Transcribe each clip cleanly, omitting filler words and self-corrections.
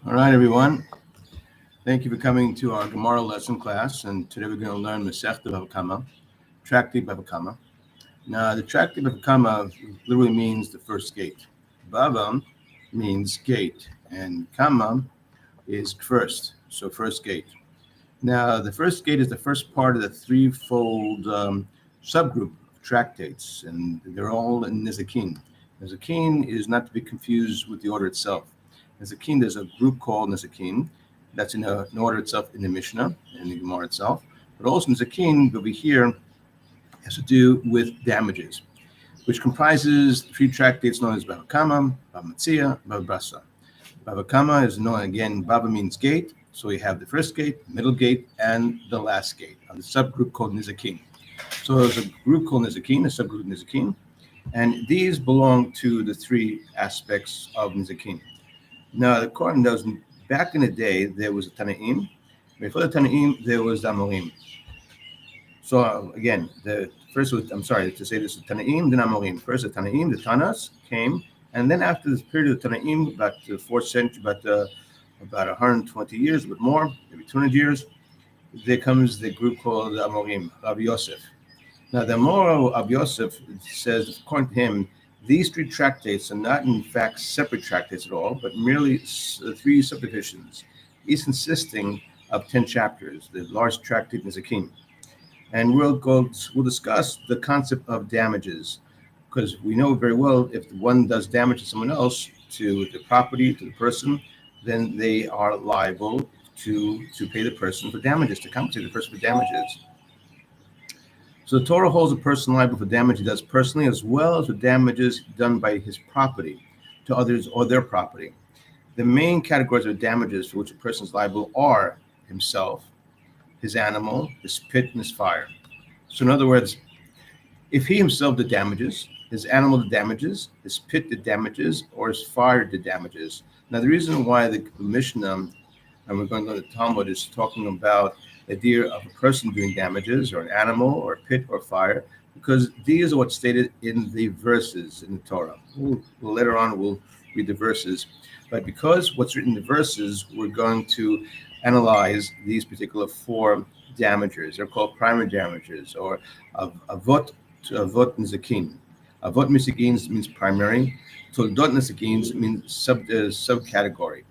All right, everyone. Thank you for coming to our Gemara lesson class. And today we're going to learn Masechta Bava Kama, Tractate Bava Kama. Now, the Tractate Bava Kama literally means the first gate. Bava means gate, and Kama is first, so first gate. Now, the first gate is the first part of the threefold subgroup of tractates, and they're all in Nizakin. Nizakin is not to be confused with the order itself. Nizakin, there's a group called Nizakin. That's in an order itself in the Mishnah, in the Gemara itself. But also Nizakin, over here, has to do with damages, which comprises three tractates known as Bava Kama, Bava Metzia, Bava Brasa. Bava Kama is known, again, Bava means gate. So we have the first gate, middle gate, and the last gate, of the subgroup called Nizakin. So there's a group called Nizakin, a subgroup Nizakin, and these belong to the three aspects of Nizakin. Now, according to those, back in the day, there was a Tanaim. Before the Tanaim, there was the Amorim. So again, the first was, I'm sorry to say this, is Tanaim, then Amorim. First the Tanaim, the Tanas came, and then after this period of Tanaim, about the 4th century, about 120 years, a bit more, maybe 200 years, there comes the group called the Amorim, Rabbi Yosef. Now, the Amor of Yosef says, according to him, these three tractates are not, in fact, separate tractates at all, but merely three subdivisions, each consisting of 10 chapters. The large tractate is a king. And we'll discuss the concept of damages, because we know very well if one does damage to someone else, to the property, to the person, then they are liable to pay the person for damages, to compensate the person for damages. So the Torah holds a person liable for damage he does personally, as well as the damages done by his property to others or their property. The main categories of damages for which a person is liable are himself, his animal, his pit, and his fire. So in other words, if he himself did damages, his animal did damages, his pit did damages, or his fire did damages. Now the reason why the Mishnah, and we're going to go to the Talmud, is talking about the idea of a person doing damages, or an animal, or a pit, or fire, because these are what's stated in the verses in the Torah. Later on, we'll read the verses. But because what's written in the verses, we're going to analyze these particular four damages. They're called primary damages, or avot to avot nizakin. Avot nizakin means primary. Toldot nizakin means subcategory.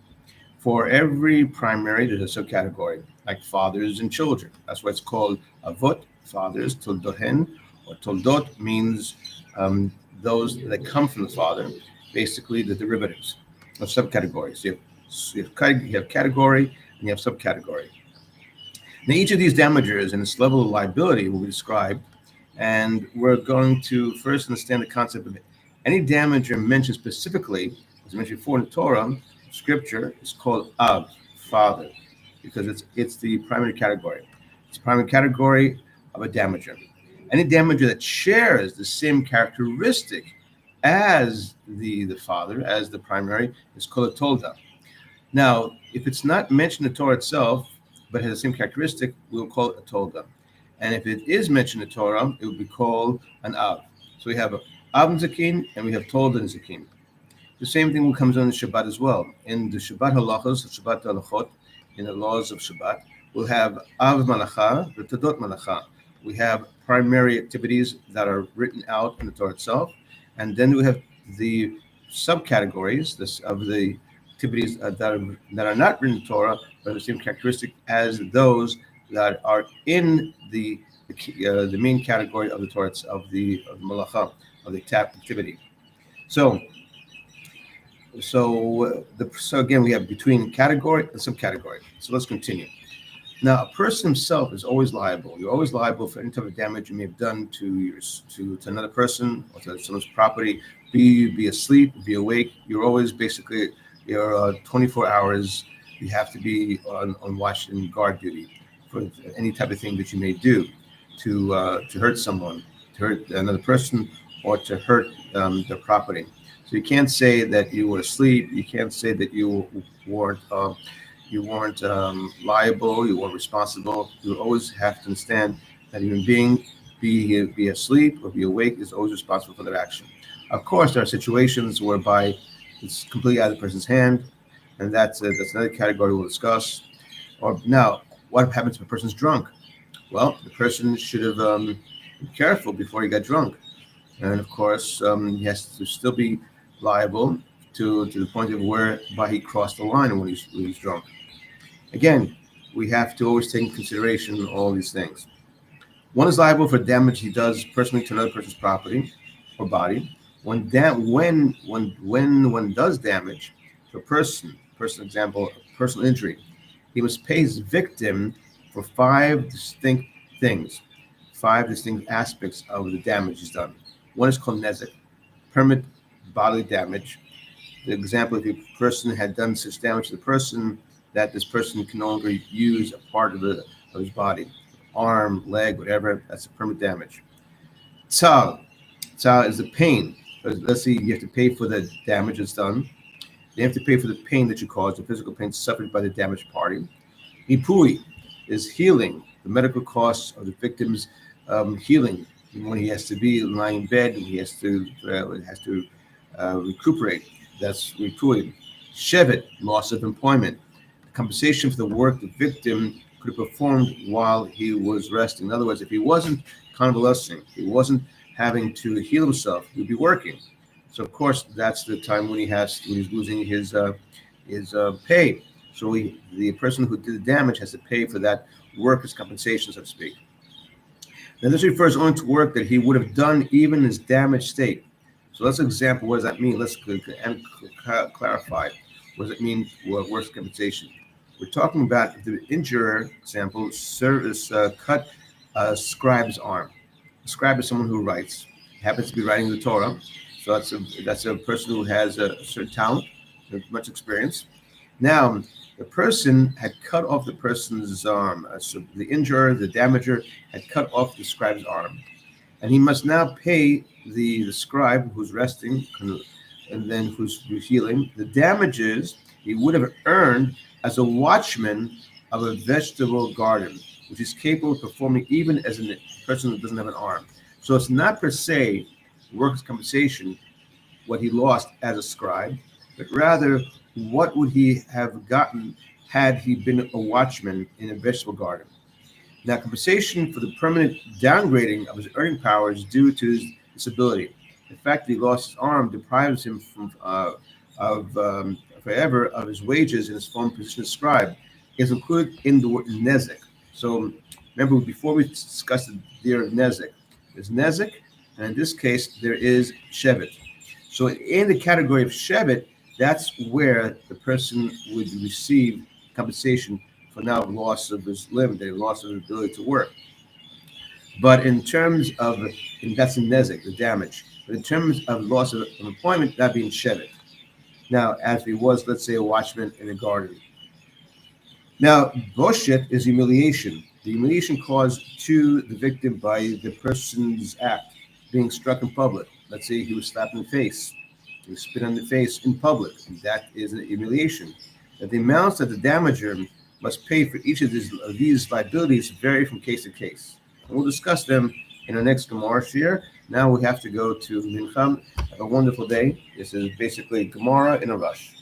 For every primary, there's a subcategory, like fathers and children. That's why it's called avot, fathers. Toldohen, or toldot means those that come from the father, basically the derivatives of subcategories. You have category and you have subcategory. Now, each of these damages and its level of liability will be described, and we're going to first understand the concept of any damager mentioned specifically, as I mentioned before in the Torah, Scripture, is called Av, father, because it's the primary category. It's the primary category of a damager. Any damager that shares the same characteristic as the father, as the primary, is called a tolda. Now, if it's not mentioned in the Torah itself, but has the same characteristic, we'll call it a tolda. And if it is mentioned in the Torah, it will be called an Av. So we have Av Zakin and we have tolda and Zakin. The same thing comes on the Shabbat as well. In the Shabbat halachos, Shabbat halachot, in the laws of Shabbat, we'll have Av Malacha, the Todot Malacha. We have primary activities that are written out in the Torah itself, and then we have the subcategories of the activities that are not written in the Torah, but have the same characteristic as those that are in the main category of the Torah, of the Malacha, of the activity. So again, we have between category and subcategory. So let's continue. Now, a person himself is always liable. You're always liable for any type of damage you may have done to another person or to someone's property. Be asleep, be awake. You're always basically, you're 24 hours. You have to be on watch and guard duty for any type of thing that you may do to hurt someone, to hurt another person, or to hurt their property. So you can't say that you were asleep. You can't say that you weren't liable. You weren't responsible. You always have to understand that a human being, be asleep or be awake, is always responsible for their action. Of course, there are situations whereby it's completely out of the person's hand. and that's another category we'll discuss. Or now, what happens if a person's drunk? Well, the person should have been careful before he got drunk, and of course, he has to still be liable to the point of whereby he crossed the line when he's drunk. Again, we have to always take into consideration all these things. One is liable for damage he does personally to another person's property or body. When one does damage to a person, example, personal injury, he must pay his victim for five distinct things, five distinct aspects of the damage he's done. One is called nezek, permanent bodily damage. The example, if a person had done such damage to the person that this person can no longer use a part of his body, arm, leg, whatever, that's a permanent damage. Tzal is the pain. Let's say you have to pay for the damage that's done. You have to pay for the pain that you caused, the physical pain suffered by the damaged party. Ipui is healing, the medical costs of the victim's healing when he has to be lying in bed and he has to recuperate. That's Ripui. Shevet, loss of employment, compensation for the work the victim could have performed while he was resting. In other words, if he wasn't convalescing, he wasn't having to heal himself, he would be working. So of course, that's the time when he's losing his pay. So the person who did the damage has to pay for that workers' compensation, so to speak. Now this refers only to work that he would have done even in his damaged state. So let's example, what does that mean? Let's clarify. What does it mean, workers' compensation? We're talking about if the injurer, example, cut a scribe's arm. A scribe is someone who writes, happens to be writing the Torah. So that's a person who has a certain talent, much experience. Now, the person had cut off the person's arm. So the injurer, the damager, had cut off the scribe's arm. And he must now pay the scribe who's resting and then who's healing the damages he would have earned as a watchman of a vegetable garden, which is capable of performing even as a person who doesn't have an arm. So it's not per se workers' compensation, what he lost as a scribe, but rather what would he have gotten had he been a watchman in a vegetable garden. Now, compensation for the permanent downgrading of his earning power is due to his disability. The fact that he lost his arm deprives him forever of his wages in his former position as scribe. Is included in the word nezek. So remember, before we discussed the idea of nezek, there's nezek, and in this case, there is shevet. So in the category of shevet, that's where the person would receive compensation for now loss of his limb, the loss of his ability to work. But in terms of, and that's in nezek, the damage. But in terms of loss of employment, that being shevet. Now, as he was, let's say, a watchman in a garden. Now, boshet is humiliation. The humiliation caused to the victim by the person's act, being struck in public. Let's say he was slapped in the face, he was spit on the face in public, and that is an humiliation. That the amounts that the damager must pay for each of these liabilities vary from case to case. And we'll discuss them in our next Gemara share. Now we have to go to Mincham. Have a wonderful day. This is basically Gemara in a rush.